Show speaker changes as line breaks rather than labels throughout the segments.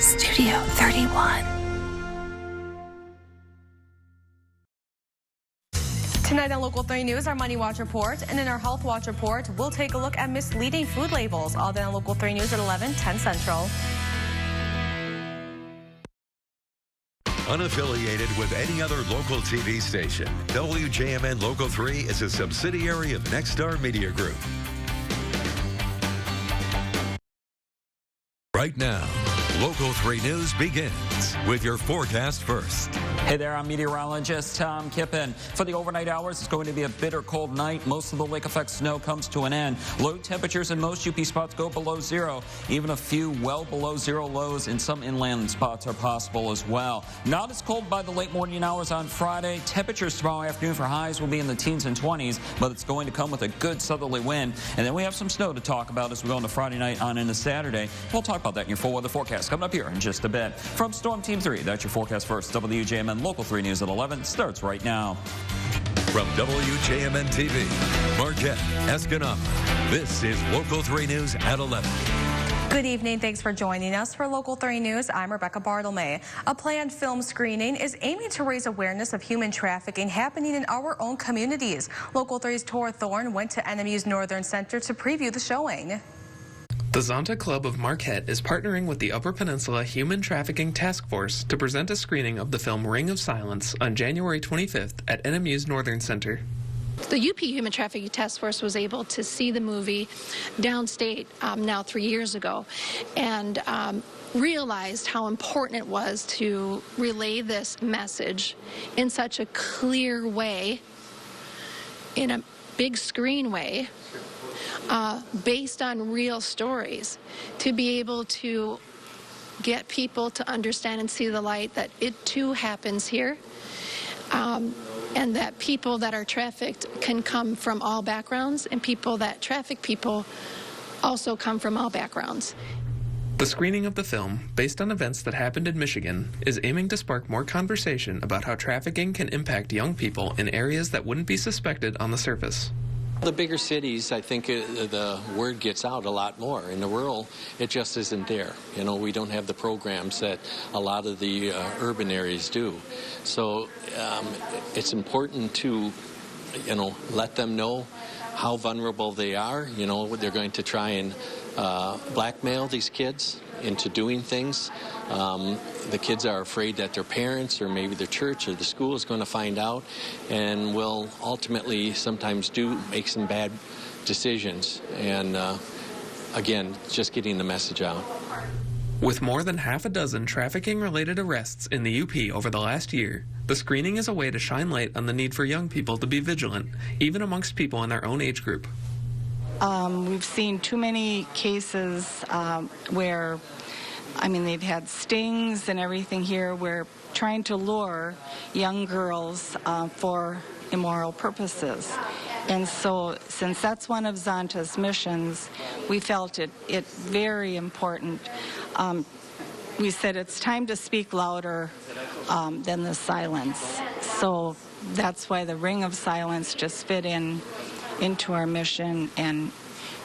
Studio 31. Tonight on Local 3 News, our Money Watch report, and in our Health Watch report, we'll take a look at misleading food labels. All that on Local 3 News at 11:10 Central.
Unaffiliated with any other local TV station, WJMN Local 3 is a subsidiary of Nexstar Media Group. Right now, Local 3 News begins with your forecast first.
Hey there, I'm meteorologist Tom Kippen. For the overnight hours, it's going to be a bitter cold night. Most of the lake effect snow comes to an end. Low temperatures in most UP spots go below zero. Even a few well below zero lows in some inland spots are possible as well. Not as cold by the late morning hours on Friday. Temperatures tomorrow afternoon for highs will be in the teens and 20s, but it's going to come with a good southerly wind. And then we have some snow to talk about as we go into Friday night on into Saturday. We'll talk about that in your full weather forecast coming up here in just a bit. From Storm Team 3, that's your forecast first. WJMN Local 3 News at 11 starts right now.
From WJMN-TV, Marquette, Escanaba, this is Local 3 News at 11.
Good evening. Thanks for joining us for Local 3 News. I'm Rebecca Bartelme. A planned film screening is aiming to raise awareness of human trafficking happening in our own communities. Local 3's Tor Thorne went to NMU's Northern Center to preview the showing.
The Zonta Club of Marquette is partnering with the Upper Peninsula Human Trafficking Task Force to present a screening of the film Ring of Silence on January 25th at NMU's Northern Center.
The UP Human Trafficking Task Force was able to see the movie downstate now 3 years ago and realized how important it was to relay this message in such a clear way, in a big screen way, based on real stories, to be able to get people to understand and see the light that it too happens here, and that people that are trafficked can come from all backgrounds, and people that traffic people also come from all backgrounds.
The screening of the film, based on events that happened in Michigan, is aiming to spark more conversation about how trafficking can impact young people in areas that wouldn't be suspected on the surface.
The bigger cities, I think the word gets out a lot more. In the rural, it just isn't there. You know, we don't have the programs that a lot of the urban areas do. So it's important to, you know, let them know how vulnerable they are. You know, they're going to try and blackmail these kids into doing things. The kids are afraid that their parents or maybe the church or the school is going to find out and will ultimately sometimes make some bad decisions. And again, just getting the message out.
With more than half a dozen trafficking-related arrests in the UP over the last year, the screening is a way to shine light on the need for young people to be vigilant, even amongst people in their own age group.
We've seen too many cases where, I mean, they've had stings and everything here. We're trying to lure young girls for immoral purposes. And so, since that's one of Zonta's missions, we felt it very important. We said it's time to speak louder than the silence. So that's why the Ring of Silence just fit into our mission, and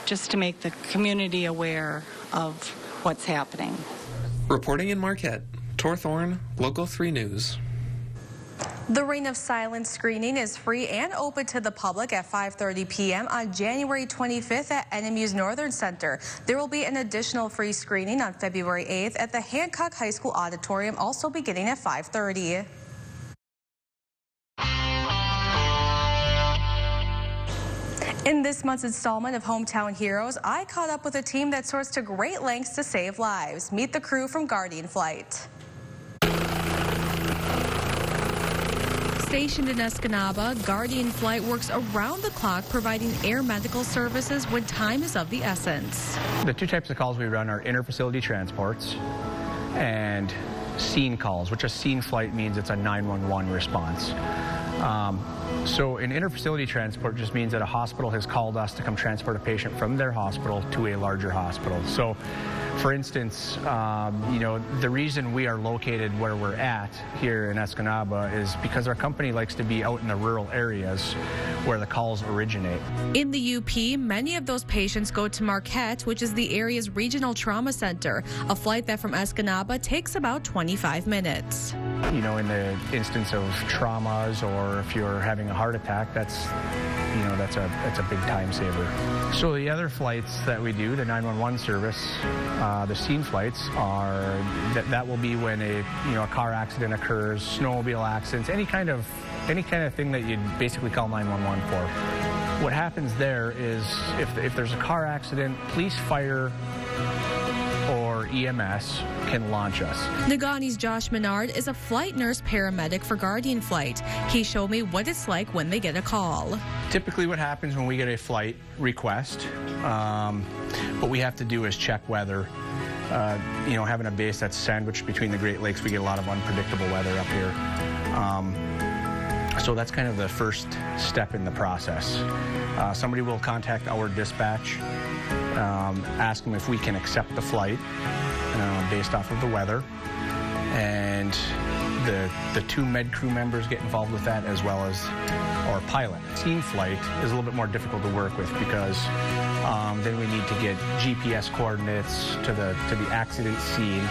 just to make the community aware of what's happening.
Reporting in Marquette, Tor Thorne, Local 3 News.
The Ring of Silence screening is free and open to the public at 5:30 p.m. on January 25th at NMU's Northern Center. There will be an additional free screening on February 8th at the Hancock High School Auditorium, also beginning at 5:30. In this month's installment of Hometown Heroes, I caught up with a team that soars to great lengths to save lives. Meet the crew from Guardian Flight. Stationed in Escanaba, Guardian Flight works around the clock providing air medical services when time is of the essence.
The two types of calls we run are inter-facility transports and scene calls, which a scene flight means it's a 911 response. So an interfacility transport just means that a hospital has called us to come transport a patient from their hospital to a larger hospital. So, for instance, the reason we are located where we're at here in Escanaba is because our company likes to be out in the rural areas where the calls originate.
In the UP, many of those patients go to Marquette, which is the area's regional trauma center, a flight that from Escanaba takes about 25 minutes.
In the instance of traumas, or if you're having a heart attack, that's a big time saver. So the other flights that we do, the 911 service, the scene flights are that will be when a car accident occurs, snowmobile accidents, any kind of thing that you'd basically call 911 for. What happens there is if there's a car accident, police, fire, or EMS can launch us.
Negauni's Josh Menard is a flight nurse paramedic for Guardian Flight. He showed me what it's like when they get a call.
Typically what happens when we get a flight request, what we have to do is check weather. Having a base that's sandwiched between the Great Lakes, we get a lot of unpredictable weather up here. So that's kind of the first step in the process. Somebody will contact our dispatch, ask them if we can accept the flight based off of the weather, and the two med crew members get involved with that, as well as our pilot. Scene flight is a little bit more difficult to work with because then we need to get GPS coordinates to the accident scene,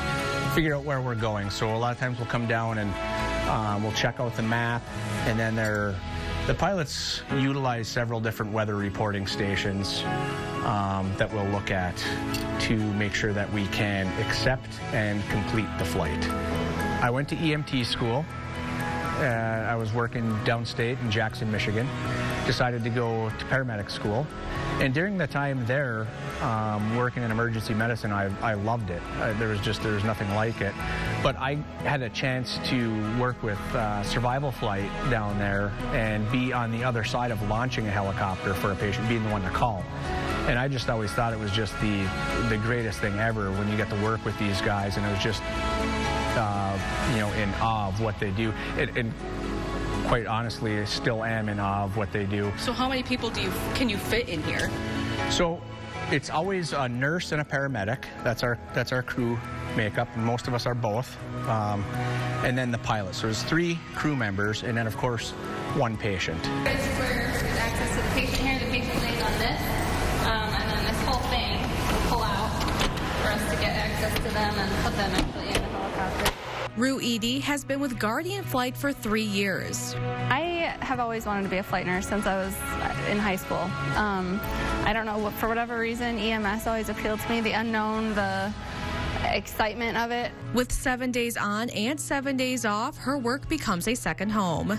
figure out where we're going. So a lot of times we'll come down and we'll check out the map, and then the pilots utilize several different weather reporting stations that we'll look at to make sure that we can accept and complete the flight. I went to EMT school. I was working downstate in Jackson, Michigan. Decided to go to paramedic school. And during the time there, working in emergency medicine, I loved it. There was nothing like it. But I had a chance to work with survival flight down there and be on the other side of launching a helicopter for a patient, being the one to call. And I just always thought it was just the greatest thing ever when you get to work with these guys, and it was just in awe of what they do. And quite honestly, I still am in awe of what they do.
So how many people can you fit in here?
So it's always a nurse and a paramedic. That's our crew makeup, and most of us are both. And then the pilot. So there's 3 crew members, and then of course 1 patient.
This is where there's access to the patient here. The patient lays on this, and then this whole thing will pull out for us to get access to them and put them actually in the helicopter.
Rue Edie has been with Guardian Flight for 3 years.
I have always wanted to be a flight nurse since I was in high school. I don't know, for whatever reason, EMS always appealed to me, the unknown, the excitement of it.
With 7 days on and 7 days off, her work becomes a second home.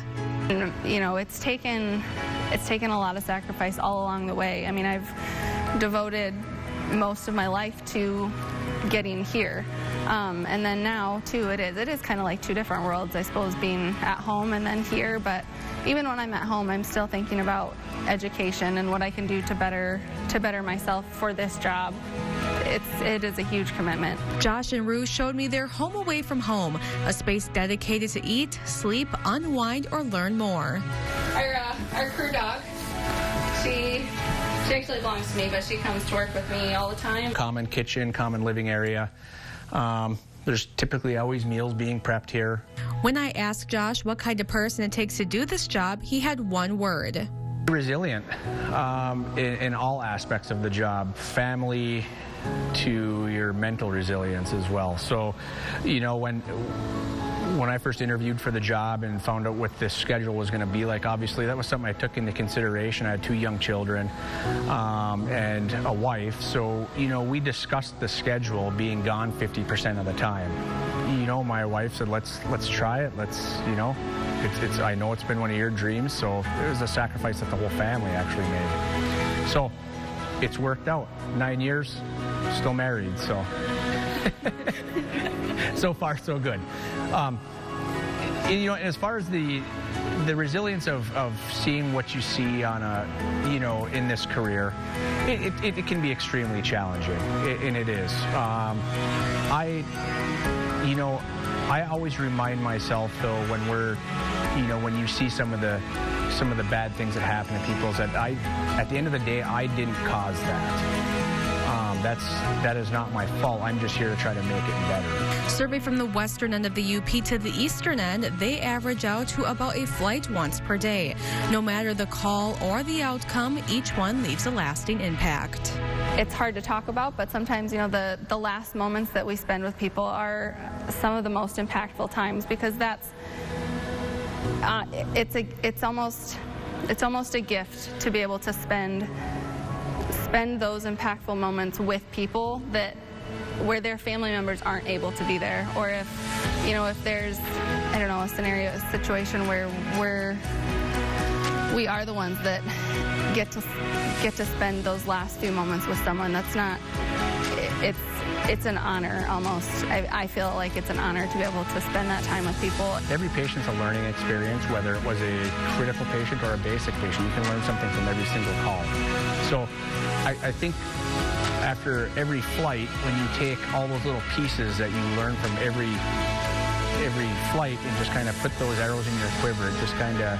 And, it's taken a lot of sacrifice all along the way. I mean, I've devoted most of my life to getting here. And then now, too, it is kind of like 2 different worlds, I suppose, being at home and then here. But even when I'm at home, I'm still thinking about education and what I can do to better myself for this job. It is a huge commitment.
Josh and Rue showed me their home away from home, a space dedicated to eat, sleep, unwind, or learn more.
Our crew dog, she actually belongs to me, but she comes to work with me all the time.
Common kitchen, common living area. There's typically always meals being prepped here.
When I asked Josh what kind of person it takes to do this job, he had one word.
Resilient in all aspects of the job, family to your mental resilience as well. So, when I first interviewed for the job and found out what this schedule was going to be like, obviously that was something I took into consideration. I had 2 young children and a wife, so we discussed the schedule being gone 50% of the time. My wife said, let's try it. I know it's been one of your dreams, so it was a sacrifice that the whole family actually made. So it's worked out. 9 years, still married, so so far so good. You know, as far as the resilience of seeing what you see on a, you know, in this career, it can be extremely challenging, and it is. I always remind myself, though, when we're, you know, when you see some of the bad things that happen to people, is that at the end of the day, I didn't cause that. That is not my fault. I'm just here to try to make it better.
Survey from the western end of the UP to the eastern end, they average out to about a flight once per day. No matter the call or the outcome, each one leaves a lasting impact.
It's hard to talk about, but sometimes, you know, the last moments that we spend with people are some of the most impactful times, because that's it's almost a gift to be able to spend those impactful moments with people where their family members aren't able to be there, or if there's, I don't know, a situation where we are the ones that get to spend those last few moments with someone. That's not, it's an honor almost. I feel like it's an honor to be able to spend that time with people.
Every patient's a learning experience, whether it was a critical patient or a basic patient. You can learn something from every single call. So I think after every flight, when you take all those little pieces that you learn from every flight and just kind of put those arrows in your quiver, it just kind of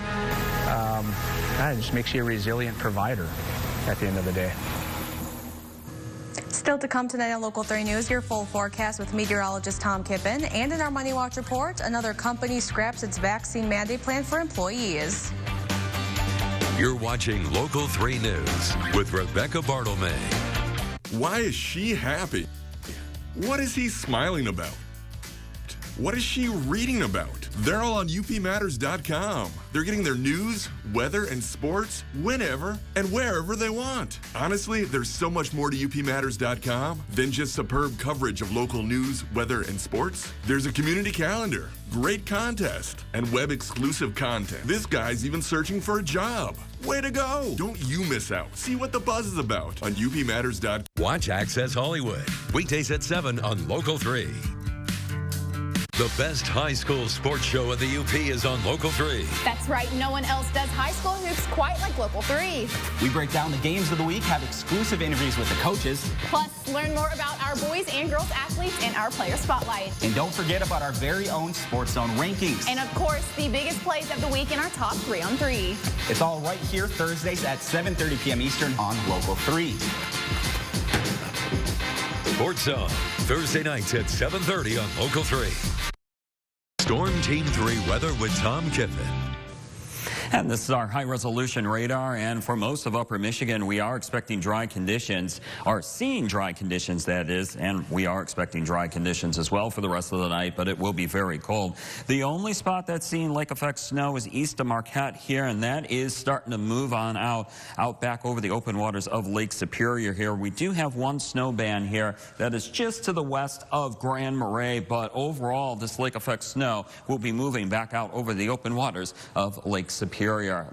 it just makes you a resilient provider at the end of the day.
Still to come tonight on Local 3 News, your full forecast with meteorologist Tom Kippen. And in our Money Watch report, another company scraps its vaccine mandate plan for employees.
You're watching Local 3 News with Rebecca Bartelme.
Why is she happy? What is he smiling about? What is she reading about? They're all on upmatters.com. They're getting their news, weather, and sports whenever and wherever they want. Honestly, there's so much more to upmatters.com than just superb coverage of local news, weather, and sports. There's a community calendar, great contest, and web-exclusive content. This guy's even searching for a job. Way to go! Don't you miss out. See what the buzz is about on upmatters.com.
Watch Access Hollywood, weekdays at 7 on Local 3. The best high school sports show in the UP is on Local 3.
That's right. No one else does high school hoops quite like Local 3.
We break down the games of the week, have exclusive interviews with the coaches.
Plus, learn more about our boys and girls athletes in our player spotlight.
And don't forget about our very own Sports Zone rankings.
And of course, the biggest plays of the week in our top 3 on 3.
It's all right here Thursdays at 7:30 p.m. Eastern on Local 3.
Sports Zone, Thursday nights at 7:30 on Local 3. Storm Team 3 weather with Tom Kippen.
And this is our high-resolution radar, and for most of upper Michigan, we are expecting dry conditions, or seeing dry conditions, that is, and we are expecting dry conditions as well for the rest of the night, but it will be very cold. The only spot that's seeing lake effect snow is east of Marquette here, and that is starting to move on out back over the open waters of Lake Superior here. We do have one snow band here that is just to the west of Grand Marais, but overall, this lake effect snow will be moving back out over the open waters of Lake Superior.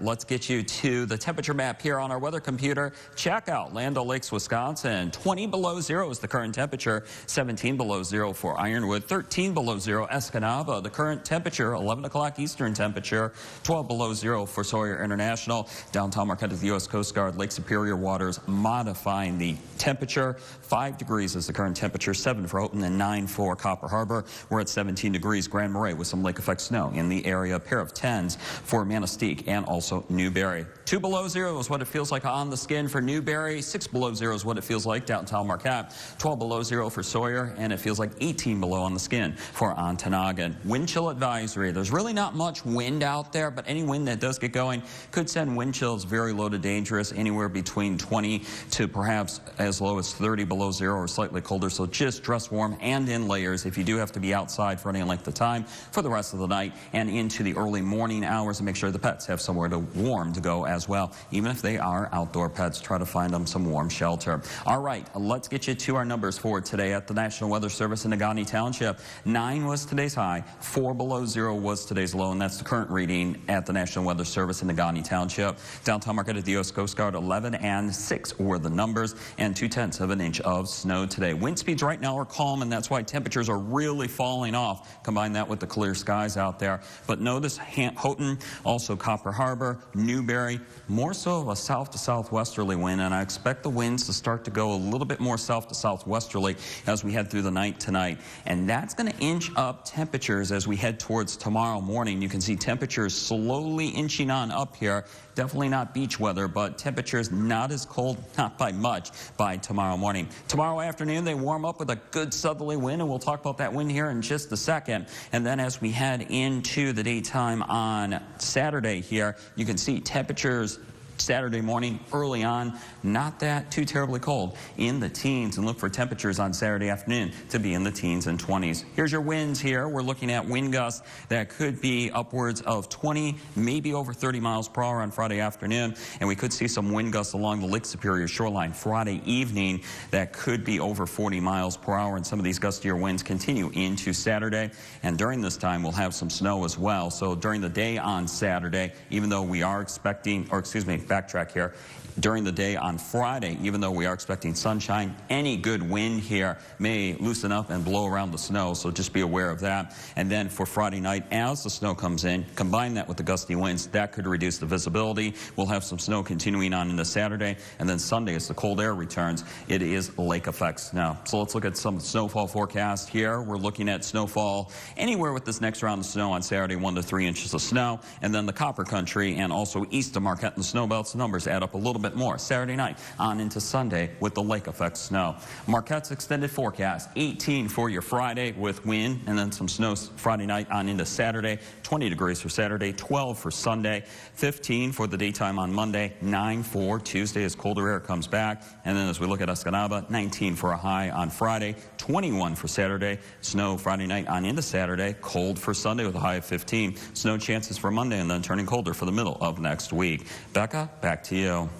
Let's get you to the temperature map here on our weather computer. Check out Land O'Lakes, Wisconsin. 20 below zero is the current temperature. 17 below zero for Ironwood. 13 below zero Escanaba. The current temperature, 11 o'clock Eastern temperature. 12 below zero for Sawyer International. Downtown Marquette at the U.S. Coast Guard. Lake Superior waters modifying the temperature. 5 degrees is the current temperature. 7 for Houghton and 9 for Copper Harbor. We're at 17 degrees. Grand Marais with some lake effect snow in the area. A pair of 10s for Manistee and also Newberry. 2 below zero is what it feels like on the skin for Newberry. 6 below zero is what it feels like downtown Marquette. 12 below zero for Sawyer, and it feels like 18 below on the skin for Ontonagon. Wind chill advisory. There's really not much wind out there, but any wind that does get going could send wind chills very low to dangerous, anywhere between 20 to perhaps as low as 30 below zero or slightly colder. So just dress warm and in layers if you do have to be outside for any length of time for the rest of the night and into the early morning hours, and make sure the pets pets have somewhere warm to go as well. Even if they are outdoor pets, try to find them some warm shelter. All right, let's get you to our numbers for today at the National Weather Service in Negaunee Township. 9 was today's high, 4 below 0 was today's low, and that's the current reading at the National Weather Service in Negaunee Township. Downtown Market at the U.S. Coast Guard, 11 and 6 were the numbers, and 0.2 of an inch of snow today. Wind speeds right now are calm, and that's why temperatures are really falling off. Combine that with the clear skies out there. But notice Houghton, also Copper Harbor, Newberry, more so of a south to southwesterly wind, and I expect the winds to start to go a little bit more south to southwesterly as we head through the night tonight. And that's going to inch up temperatures as we head towards tomorrow morning. You can see temperatures slowly inching on up here. Definitely not beach weather, but temperatures not as cold, not by much, by tomorrow morning. Tomorrow afternoon, they warm up with a good southerly wind, and we'll talk about that wind here in just a second. And then as we head into the daytime on Saturday here, you can see temperatures Saturday morning early on, not that too terribly cold, in the teens, and look for temperatures on Saturday afternoon to be in the teens and 20s. Here's your winds here. We're looking at wind gusts that could be upwards of 20, maybe over 30 miles per hour on Friday afternoon, and we could see some wind gusts along the Lake Superior shoreline Friday evening that could be over 40 miles per hour, and some of these gustier winds continue into Saturday, and during this time we'll have some snow as well. So during the day on Saturday, even though we are expecting, or excuse me, backtrack here. During the day on Friday, even though we are expecting sunshine, any good wind here may loosen up and blow around the snow, so just be aware of that. And then for Friday night, as the snow comes in, combine that with the gusty winds, that could reduce the visibility. We'll have some snow continuing on into Saturday, and then Sunday, as the cold air returns, it is lake effects now. So let's look at some snowfall forecast here. We're looking at snowfall anywhere with this next round of snow on Saturday, 1 to 3 inches of snow, and then the Copper Country and also east of Marquette and the snow belts, numbers add up a little bit more Saturday night on into Sunday with the lake effect snow. Marquette's extended forecast, 18 for your Friday with wind and then some snow Friday night on into Saturday, 20 degrees for Saturday, 12 for Sunday, 15 for the daytime on Monday, 9 for Tuesday as colder air comes back, and then as we look at Escanaba, 19 for a high on Friday, 21 for Saturday, snow Friday night on into Saturday, cold for Sunday with a high of 15, snow chances for Monday and then turning colder for the middle of next week. Becca, back to you.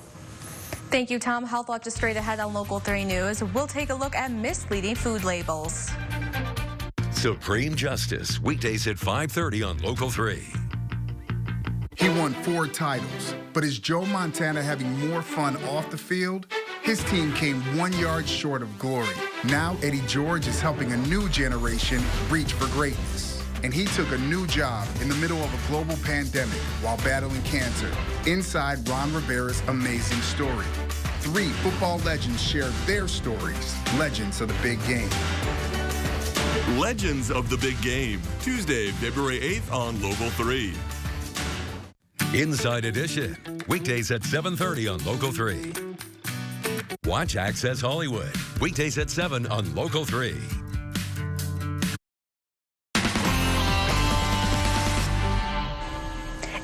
Thank you, Tom. Health Watch is straight ahead on Local 3 News. We'll take a look at misleading food labels.
Supreme Justice, weekdays at 5:30 on Local 3.
He won 4 titles, but is Joe Montana having more fun off the field? His team came 1 yard short of glory. Now Eddie George is helping a new generation reach for greatness. And he took a new job in the middle of a global pandemic while battling cancer. Inside Ron Rivera's amazing story. 3 football legends share their stories. Legends of the big game.
Legends of the Big Game, Tuesday, February 8th on Local 3.
Inside Edition, weekdays at 7:30 on Local 3. Watch Access Hollywood, weekdays at 7 on Local 3.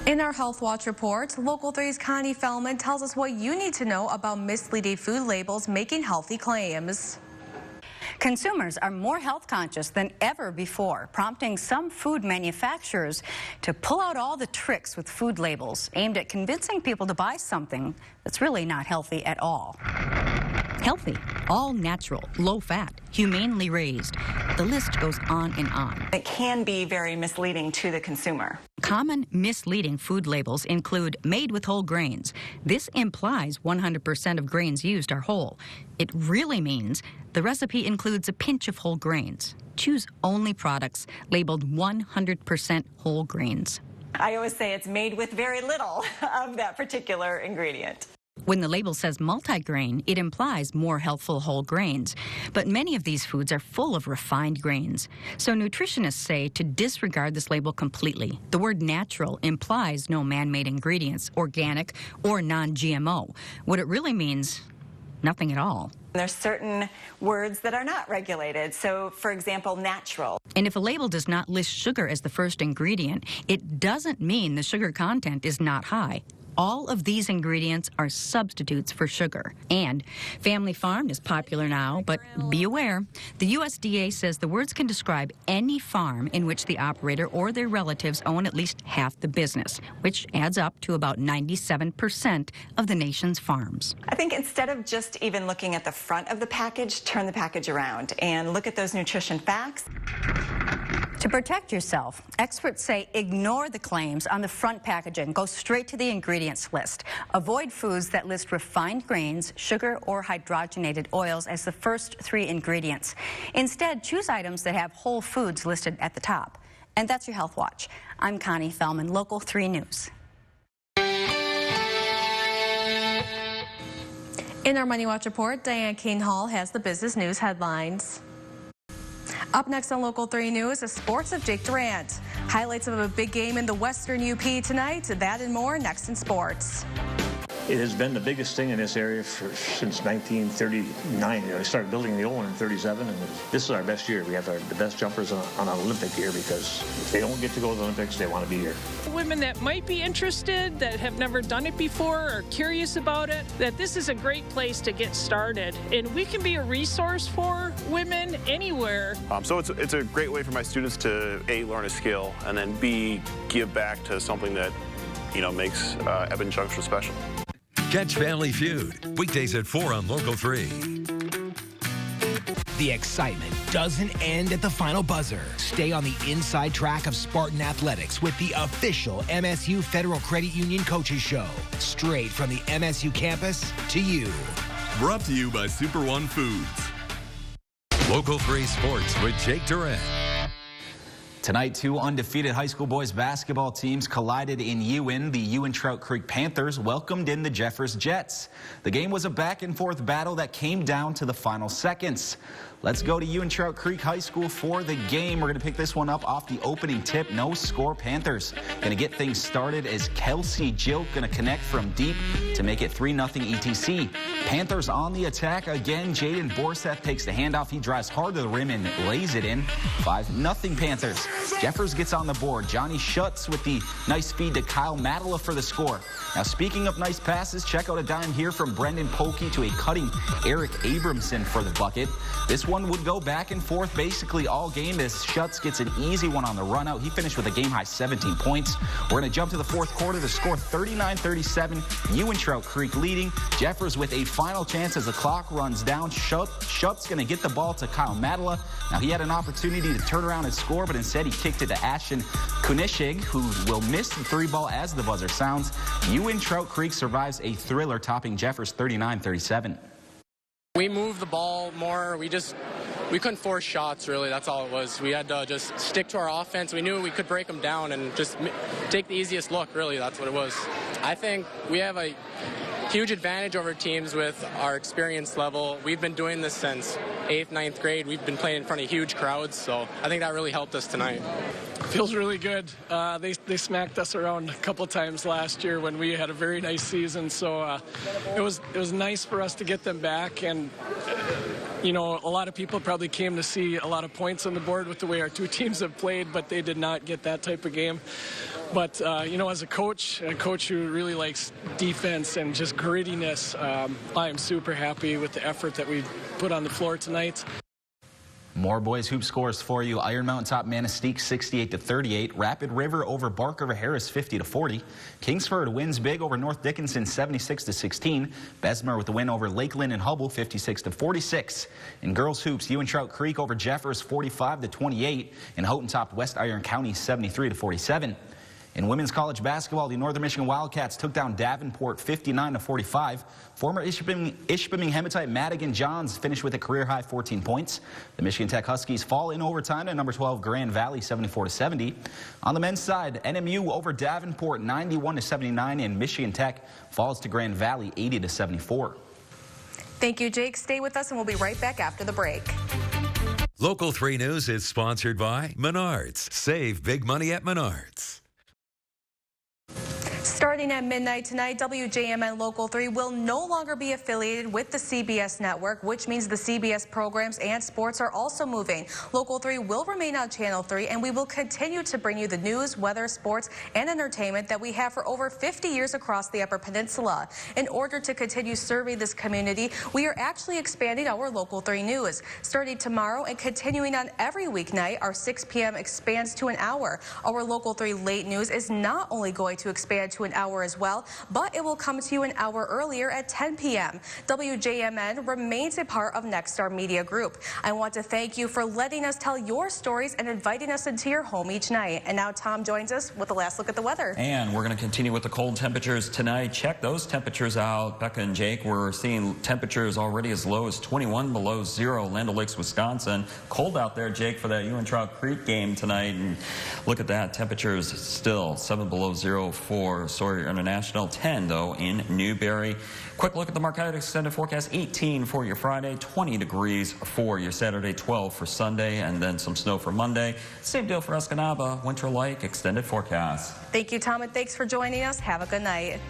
In our Health Watch report, Local 3's Connie Fellman tells us what you need to know about misleading food labels making healthy claims.
Consumers are more health conscious than ever before, prompting some food manufacturers to pull out all the tricks with food labels aimed at convincing people to buy something that's really not healthy at all.
Healthy, all natural, low fat, humanely raised. The list goes on and on.
It can be very misleading to the consumer.
Common misleading food labels include made with whole grains. This implies 100% of grains used are whole. It really means the recipe includes a pinch of whole grains. Choose only products labeled 100% whole grains.
I always say it's made with very little of that particular ingredient.
When the label says multigrain, it implies more healthful whole grains. But many of these foods are full of refined grains. So nutritionists say to disregard this label completely. The word natural implies no man-made ingredients, organic or non-GMO. What it really means, nothing at all.
There's certain words that are not regulated. So, for example, natural.
And if a label does not list sugar as the first ingredient, it doesn't mean the sugar content is not high. all of these ingredients are substitutes for sugar. And family farm is popular now, but be aware, the USDA says the words can describe any farm in which the operator or their relatives own at least half the business, which adds up to about 97% of the nation's farms.
I think instead of just even looking at the front of the package, turn the package around and look at those nutrition facts.
To protect yourself, experts say ignore the claims on the front packaging. Go straight to the ingredients list. Avoid foods that list refined grains, sugar, or hydrogenated oils as the first 3 ingredients. Instead, choose items that have whole foods listed at the top. And that's your Health Watch. I'm Connie Fellman, Local 3 News.
In our Money Watch report, Diane King Hall has the business news headlines. Up next on Local 3 News, the sports of Jake Durant. Highlights of a big game in the Western UP tonight. That and more next in sports.
It has been the biggest thing in this area since 1939. They started building the old one in 37, and this is our best year. We have the best jumpers on an Olympic year because if they don't get to go to the Olympics, they want to be here.
Women that might be interested, that have never done it before, or curious about it, that this is a great place to get started. And we can be a resource for women anywhere.
So it's a great way for my students to A, learn a skill, and then B, give back to something that, makes Eben Junction special.
Catch Family Feud weekdays at 4 on Local 3.
The excitement doesn't end at the final buzzer. Stay on the inside track of Spartan Athletics with the official MSU Federal Credit Union Coaches Show. Straight from the MSU campus to you.
Brought to you by Super One Foods.
Local 3 Sports with Jake Durant.
Tonight, 2 undefeated high school boys basketball teams collided in Ewan. The Ewan Trout Creek Panthers welcomed in the Jeffers Jets. The game was a back-and-forth battle that came down to the final seconds. Let's go to Ewan Trout Creek High School for the game. We're going to pick this one up off the opening tip. No score, Panthers. Going to get things started as Kelsey Jill going to connect from deep to make it 3-0 ETC. Panthers on the attack again. Jaden Borseth takes the handoff. He drives hard to the rim and lays it in. 5-0 Panthers. Jeffers gets on the board. Johnny Schutz with the nice feed to Kyle Matala for the score. Now, speaking of nice passes, check out a dime here from Brendan Polkey to a cutting Eric Abramson for the bucket. This one would go back and forth basically all game as Schutz gets an easy one on the run out. He finished with a game-high 17 points. We're going to jump to the fourth quarter to score 39-37. Ewan Trout Creek leading. Jeffers with a final chance as the clock runs down. Schutz going to get the ball to Kyle Matala. Now, he had an opportunity to turn around and score, but instead he kicked it to Ashton Kunishig, who will miss the 3 ball as the buzzer sounds. Ewan Trout Creek survives a thriller, topping Jeffers 39-37.
We moved the ball more. We couldn't force shots, really. That's all it was. We had to just stick to our offense. We knew we could break them down and just take the easiest look, really. That's what it was. I think we have a huge advantage over teams with our experience level. We've been doing this since 8th, 9th grade. We've been playing in front of huge crowds, so I think that really helped us tonight.
Feels really good. They smacked us around a couple times last year when we had a very nice season, so it was nice for us to get them back. And a lot of people probably came to see a lot of points on the board with the way our 2 teams have played, but they did not get that type of game. But, as a coach who really likes defense and just grittiness, I am super happy with the effort that we put on the floor tonight.
More boys hoop scores for you. Iron Mountain top Manistee 68-38. Rapid River over Bark River Harris 50-40. Kingsford wins big over North Dickinson 76-16. Bessemer with the win over Lakeland and Hubble 56-46. In girls hoops, Ewan Trout Creek over Jeffers 45-28. And Houghton topped West Iron County 73-47. In women's college basketball, the Northern Michigan Wildcats took down Davenport 59-45. Former Ishpeming Hematite Madigan Johns finished with a career-high 14 points. The Michigan Tech Huskies fall in overtime to number 12 Grand Valley 74-70. On the men's side, NMU over Davenport 91-79, and Michigan Tech falls to Grand Valley 80-74.
Thank you, Jake. Stay with us, and we'll be right back after the break.
Local 3 News is sponsored by Menards. Save big money at Menards.
Starting Starting at midnight tonight, WJMN Local 3 will no longer be affiliated with the CBS network, which means the CBS programs and sports are also moving. Local 3 will remain on Channel 3, and we will continue to bring you the news, weather, sports, and entertainment that we have for over 50 years across the Upper Peninsula. In order to continue serving this community, we are actually expanding our Local 3 news. Starting tomorrow and continuing on every weeknight, our 6 p.m. expands to an hour. Our Local 3 late news is not only going to expand to an hour as well, but it will come to you an hour earlier at 10 p.m. WJMN remains a part of Nexstar Media Group. I want to thank you for letting us tell your stories and inviting us into your home each night. And now Tom joins us with a last look at the weather.
And we're going to continue with the cold temperatures tonight. Check those temperatures out. Becca and Jake, we're seeing temperatures already as low as 21 below zero. Land O'Lakes, Wisconsin. Cold out there, Jake, for that Ewan Trout Creek game tonight. And look at that. Temperatures still 7 below zero for Sawyer International, 10 though in Newberry. Quick look at the Marquette extended forecast. 18 for your Friday, 20 degrees for your Saturday, 12 for Sunday, and then some snow for Monday. Same deal for Escanaba, winter-like extended forecast.
Thank you, Tom, and thanks for joining us. Have a good night.